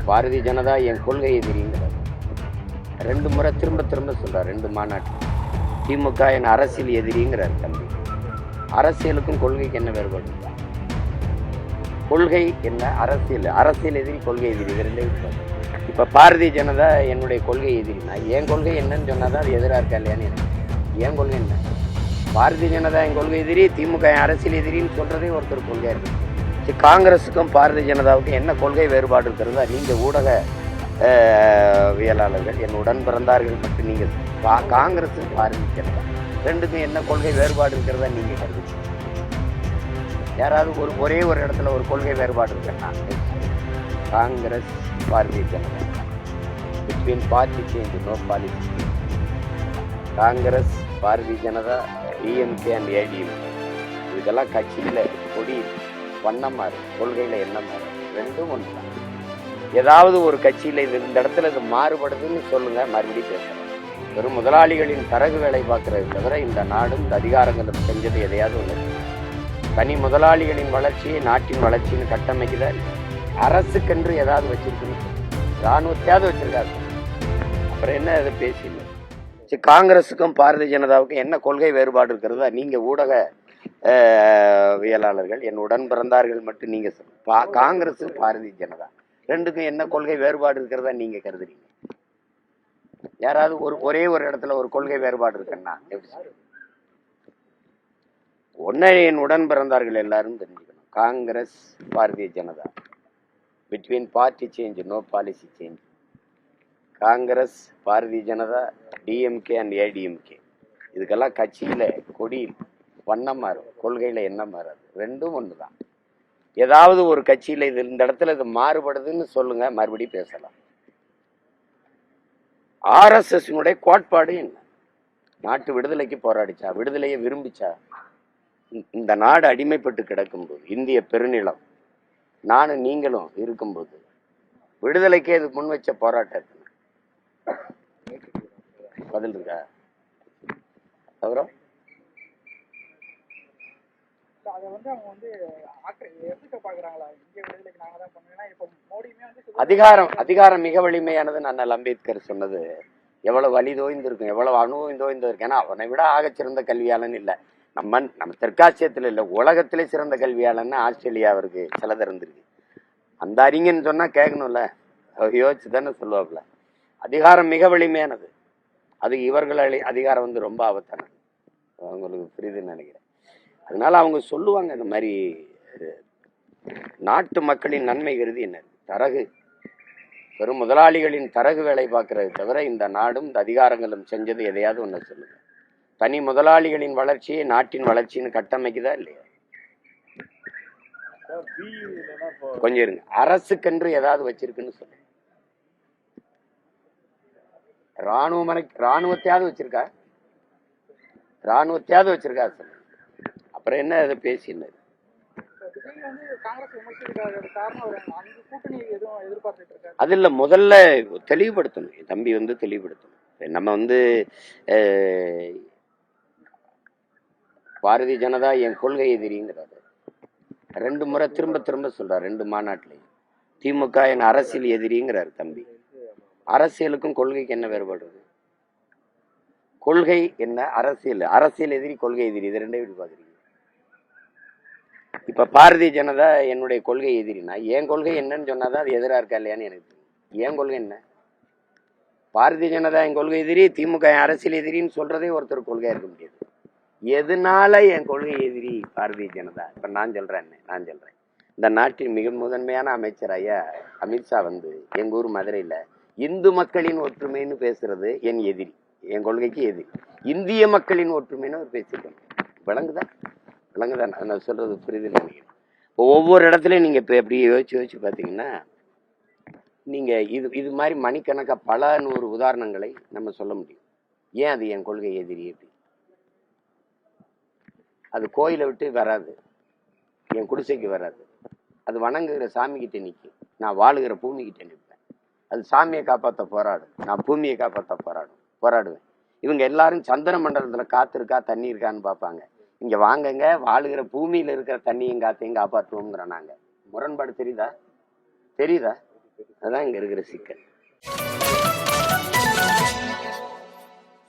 பாரதிய ஜனதா என் கொள்கை எதிரிங்கிறார். 2 முறை திரும்ப திரும்ப சொல்றார். 2 மாநாட்டு. திமுக என் அரசியல் எதிரிங்கிறார். தம்பி, அரசியலுக்கும் கொள்கைக்கு என்ன வேறுபாடு? கொள்கை என்ன, அரசியல். அரசியல் எதிரி, கொள்கை எதிரி, இது ரெண்டே விஷயம். இப்ப பாரதிய ஜனதா என்னுடைய கொள்கை எதிரினா என் கொள்கை என்னன்னு சொன்னாதான் அது எதிராக இருக்கா இல்லையான்னு எனக்கு. என் கொள்கை என்ன? பாரதிய ஜனதா என் கொள்கை எதிரி, திமுக என் அரசியல் எதிரின்னு சொல்றதே ஒருத்தர் கொள்கையா இருக்கு. காங்கிரஸுக்கும் பாரதிய ஜனதாவுக்கும் என்ன கொள்கை வேறுபாடு இருக்கிறதா நீங்க ஊடகவியலாளர்கள், என் உடன் பிறந்தார்கள் மட்டும் நீங்க காங்கிரஸ் பாரதிய ஜனதா ரெண்டுக்கும் என்ன கொள்கை வேறுபாடு இருக்கிறதா நீங்க கருதுச்சு? யாராவது ஒரே ஒரு இடத்துல ஒரு கொள்கை வேறுபாடு இருக்குன்னா Congress Bharatiya Janata. Between party change, no policy. Congress Bharatiya Janata, DMK and ADMK, இதுக்கெல்லாம் கட்சியில கொடி வண்ணம் மாறு, கொள்கையில என்ன மாறு, ரெண்டும் ஒன்று தான். ஏதாவது ஒரு கட்சியில இந்த இடத்துல இது மாறுபடுதுன்னு சொல்லுங்க, மறுபடியும் பேசுறேன். வெறும் முதலாளிகளின் தரகு வேலை பார்க்கறது தவிர இந்த நாடும் இந்த அதிகாரங்களும் செஞ்சது எதையாவது ஒன்று. தனி முதலாளிகளின் வளர்ச்சியை நாட்டின் வளர்ச்சின்னு கட்டமைக்குதா? அரசுக்கென்று ஏதாவது வச்சிருக்குன்னு, இராணுவத்தையாவது வச்சிருக்காரு. அப்புறம் என்ன அதை பேசிஇல்லை. சரி, காங்கிரஸுக்கும் பாரதிய ஜனதாவுக்கும் என்ன கொள்கை வேறுபாடு இருக்கிறதா நீங்க ஊடகவியலாளர்கள், என் உடன் பிறந்தார்கள் மட்டும் நீங்க காங்கிரஸ் பாரதிய ஜனதா ரெண்டுக்கும் என்ன கொள்கை வேறுபாடு இருக்கிறதா நீங்க கருதுறீங்க? யாராவது ஒரே ஒரு இடத்துல ஒரு கொள்கை வேறுபாடு இருக்குன்னா ஒன்னை என் உடன் பிறந்தார்கள் எல்லாரும் தெரிஞ்சுக்கணும். Congress Bharatiya Janata, between party change, no policy change. Congress Bharatiya Janata, DMK and ADMK, இதுக்கெல்லாம் கட்சியில கொடி வண்ணம் மாறும், கொள்கையில என்ன மாறாது, ரெண்டும் ஒன்று தான். ஏதாவது ஒரு கட்சியில இந்த இடத்துல இது மாறுபடுதுன்னு சொல்லுங்க, மறுபடியும் பேசலாம். ஆர்எஸ்எஸ் கோட்பாடு என்ன? நாட்டு விடுதலைக்கு போராடிச்சா? விடுதலையை விரும்பிச்சா? இந்த நாடு அடிமைப்பட்டு கிடக்கும்போது, இந்திய பெருநிலம் நானும் நீங்களும் இருக்கும்போது விடுதலைக்கே இது முன் வச்ச போராட்டம் பதில் இருக்கா? அப்புறம் அதிகாரம் மிக வலிமையானது. அண்ணல் அம்பேத்கர் சொன்னது எவ்வளவு வலி தோய்ந்திருக்கும், எவ்வளவு அனுபவம். ஏன்னா அவனை விட ஆகச்சிறந்த கல்வியாளன் இல்லை நம்ம தெற்காசியத்துல இல்லை, உலகத்திலே சிறந்த கல்வியாளன் ஆஸ்திரேலியா அவருக்கு சில இருந்திருக்கு. அந்த அறிஞன்னு சொன்னா கேட்கணும்ல, யோசிச்சு தானே சொல்லுவாப்புல. அதிகாரம் மிக வலிமையானது. அது இவர்கள் அதிகாரம் ரொம்ப ஆபத்தானது. அவங்களுக்கு புரியுதுன்னு நினைக்கிறேன். அதனால அவங்க சொல்லுவாங்க இந்த மாதிரி நாட்டு மக்களின் நன்மை கருதி என்ன தரகு, வெறும் முதலாளிகளின் தரகு வேலை பார்க்கறது தவிர இந்த நாடும் இந்த அதிகாரங்களும் செஞ்சது எதையாவது ஒன்று சொல்லுங்க. தனி முதலாளிகளின் வளர்ச்சியை நாட்டின் வளர்ச்சின்னு கட்டமைக்குதா இல்லையா? கொஞ்சம் இருங்க. அரசுக்கென்று ஏதாவது வச்சிருக்குன்னு சொல்லுங்க. இராணுவத்தையாவது வச்சிருக்கா? இராணுவத்தையாவது வச்சிருக்கா சொல்லுங்க. அப்புறம் என்ன அதை பேசினது? அது இல்ல, முதல்ல தெளிவுபடுத்தணும். என் தம்பி தெளிவுபடுத்தணும். நம்ம பாரதிய ஜனதா என் கொள்கை எதிரிங்கிறாரு. 2 முறை திரும்ப திரும்ப சொல்றாரு. 2 மாநாட்டிலையும் திமுக என் அரசியல் எதிரிங்கிறாரு. தம்பி, அரசியலுக்கும் கொள்கைக்கு என்ன வேறுபாடு? கொள்கை என்ன, அரசியல். அரசியல் எதிரி, கொள்கை எதிரி, இது ரெண்டே எப்படி பாக்குறீங்க? இப்ப பாரதிய ஜனதா என்னுடைய கொள்கை எதிரினா என் கொள்கை என்னன்னு சொன்னாதான் அது எதிராக இருக்கா இல்லையான்னு எனக்கு தெரியும். என் கொள்கை என்ன? பாரதிய ஜனதா என் கொள்கை எதிரி, திமுக என் அரசியல் எதிரின்னு சொல்றதே ஒருத்தர் கொள்கையா இருக்க முடியாது. எதனால என் கொள்கை எதிரி பாரதிய ஜனதா? இப்ப நான் சொல்றேன், இந்த நாட்டின் மிக முதன்மையான அமைச்சர் ஐயா அமித்ஷா எங்க ஊர் மதுரையில இந்து மக்களின் ஒற்றுமைன்னு பேசுறது என் எதிரி, என் கொள்கைக்கு எதிரி. இந்திய மக்களின் ஒற்றுமைன்னு ஒரு பேசிருக்கேன். விளங்குதான் நான் சொல்றது புரியுதுன்னு நினைக்கிறேன். ஒவ்வொரு இடத்துலயும் நீங்க இப்ப எப்படி யோசிச்சு பாத்தீங்கன்னா நீங்க இது மாதிரி மணிக்கணக்கா பல 100 உதாரணங்களை நம்ம சொல்ல முடியும். ஏன் அது என் கொள்கை எதிரி? எப்படி அது கோயிலை விட்டு வராது, என் குடிசைக்கு வராது. அது வணங்குகிற சாமி கிட்ட நிற்கும், நான் வாழுகிற பூமி கிட்ட நிற்பேன். அது சாமியை காப்பாற்ற போராடும், நான் பூமியை காப்பாற்ற போராடுவேன். இவங்க எல்லாரும் சந்திர மண்டலத்துல காத்து இருக்கா, தண்ணி இருக்கான்னு பார்ப்பாங்க. இங்க வாங்கங்க, வாழுகிற பூமியில இருக்கிற தண்ணியும் காத்தையும் காப்பாற்றுவோங்கிற. நாங்க முரண்பாடு தெரியுதா? அதான் இங்கே இருக்கிற சிக்கல்.